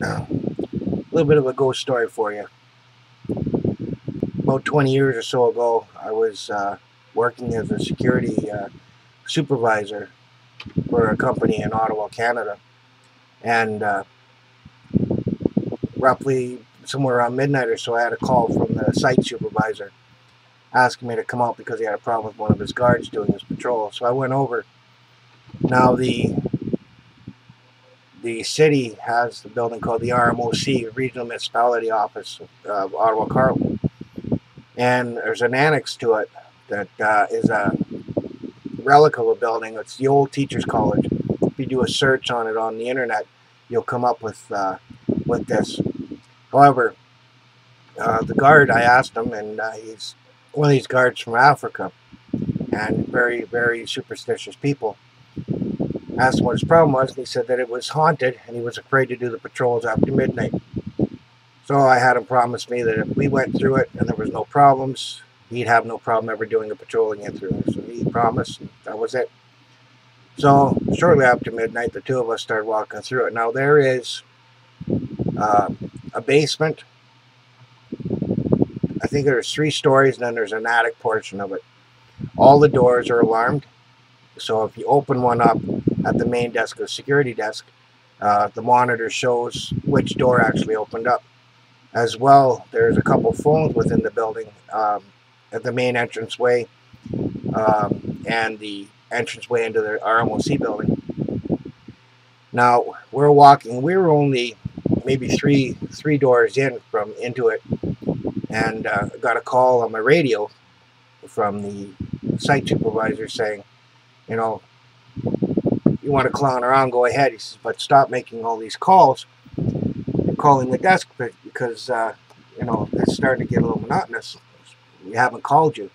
A little bit of a ghost story for you. About 20 years or so ago, I was working as a security supervisor for a company in Ottawa, Canada. And roughly somewhere around midnight or so, I had a call from the site supervisor asking me to come out because he had a problem with one of his guards doing his patrol. So I went over. Now, the city has the building called the RMOC, Regional Municipality Office of Ottawa Carleton. And there's an annex to it that is a relic of a building. It's the old Teachers College. If you do a search on it on the internet, you'll come up with this. However, the guard, I asked him, and he's one of these guards from Africa, and very, very superstitious people. Asked him what his problem was, and he said that it was haunted, and he was afraid to do the patrols after midnight. So I had him promise me that if we went through it and there was no problems, he'd have no problem ever doing a patrolling it through. So he promised, and that was it. So shortly after midnight, the two of us started walking through it. Now there is a basement. I think there's 3 stories, and then there's an attic portion of it. All the doors are alarmed. So if you open one up at the main desk, the security desk, the monitor shows which door actually opened up. As well, there's a couple phones within the building at the main entranceway and the entranceway into the RMOC building. Now, we're walking. We were only maybe three doors into it, and got a call on my radio from the site supervisor saying, you know, you want to clown around, go ahead. He says, but stop making all these calls. You're calling the desk because, it's starting to get a little monotonous. We haven't called you.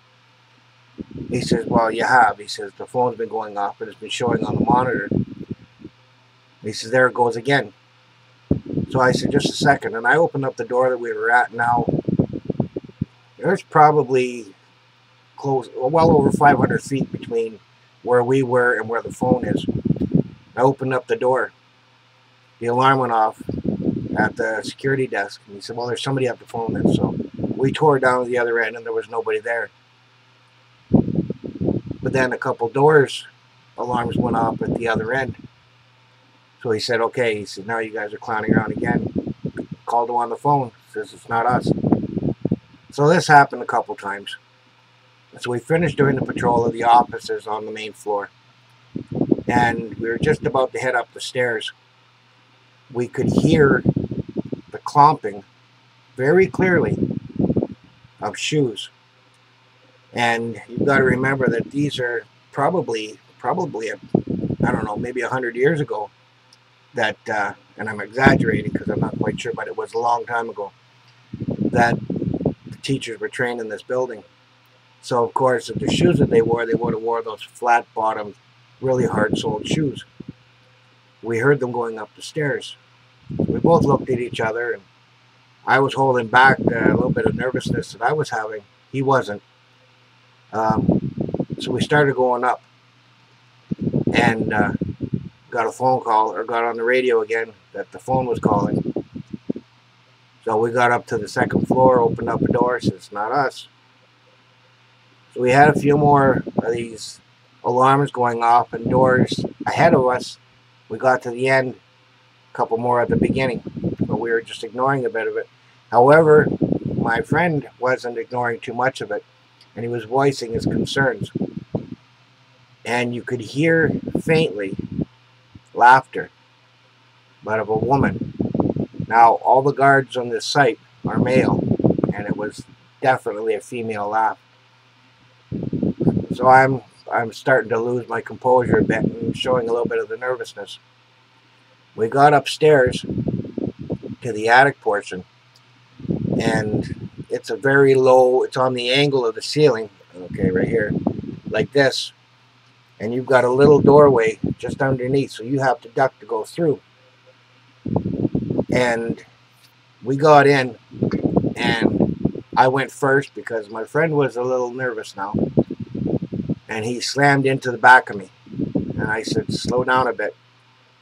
He says, well, you have. He says, the phone's been going off, and it's been showing on the monitor. He says, there it goes again. So I said, just a second. And I opened up the door that we were at. Now, there's probably well over 500 feet between where we were and where the phone is. I opened up the door. The alarm went off at the security desk. And he said, well, there's somebody at the phone then. So we tore down to the other end, and there was nobody there. But then a couple doors, alarms went off at the other end. So he said, okay. He said, now you guys are clowning around again. Called him on the phone. Says, it's not us. So this happened a couple times. So we finished doing the patrol of the offices on the main floor. And we were just about to head up the stairs. We could hear the clomping very clearly of shoes. And you've got to remember that these are probably, I don't know, maybe 100 years ago. That, and I'm exaggerating because I'm not quite sure, but it was a long time ago that the teachers were trained in this building. So, of course, if the shoes that they would have wore those flat-bottomed, really hard-soled shoes. We heard them going up the stairs. We both looked at each other, and I was holding back a little bit of nervousness that I was having. He wasn't. So we started going up, and got a phone call, or got on the radio again, that the phone was calling. So we got up to the second floor, opened up a door, said, it's not us. So we had a few more of these alarms going off and doors ahead of us. We got to the end, a couple more at the beginning, but we were just ignoring a bit of it. However, my friend wasn't ignoring too much of it, and he was voicing his concerns. And you could hear faintly laughter, but of a woman. Now, all the guards on this site are male, and it was definitely a female laugh. So I'm starting to lose my composure a bit and showing a little bit of the nervousness. We got upstairs to the attic portion, and it's a very low, it's on the angle of the ceiling, okay, right here, like this. And you've got a little doorway just underneath, so you have to duck to go through. And we got in, and I went first because my friend was a little nervous now. And he slammed into the back of me. And I said, slow down a bit.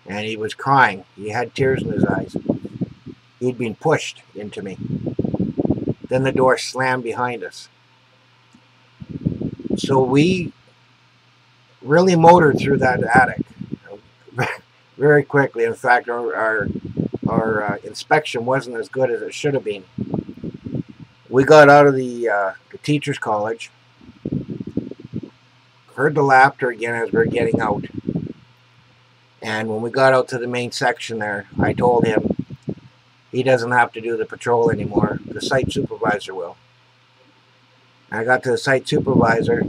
And he was crying. He had tears in his eyes. He'd been pushed into me. Then the door slammed behind us. So we really motored through that attic very quickly. In fact, our inspection wasn't as good as it should have been. We got out of the teacher's college, heard the laughter again as we were getting out. And when we got out to the main section there, I told him he doesn't have to do the patrol anymore. The site supervisor will. And I got to the site supervisor,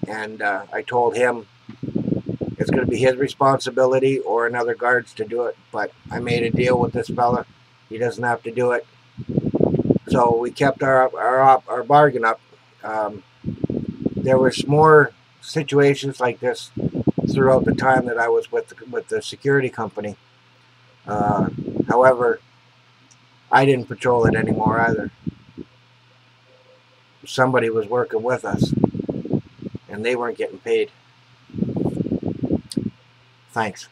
and I told him it's going to be his responsibility or another guard's to do it. But I made a deal with this fella. He doesn't have to do it. So we kept our bargain up. There was more situations like this throughout the time that I was with the security company. However, I didn't patrol it anymore either. Somebody was working with us, and they weren't getting paid. Thanks.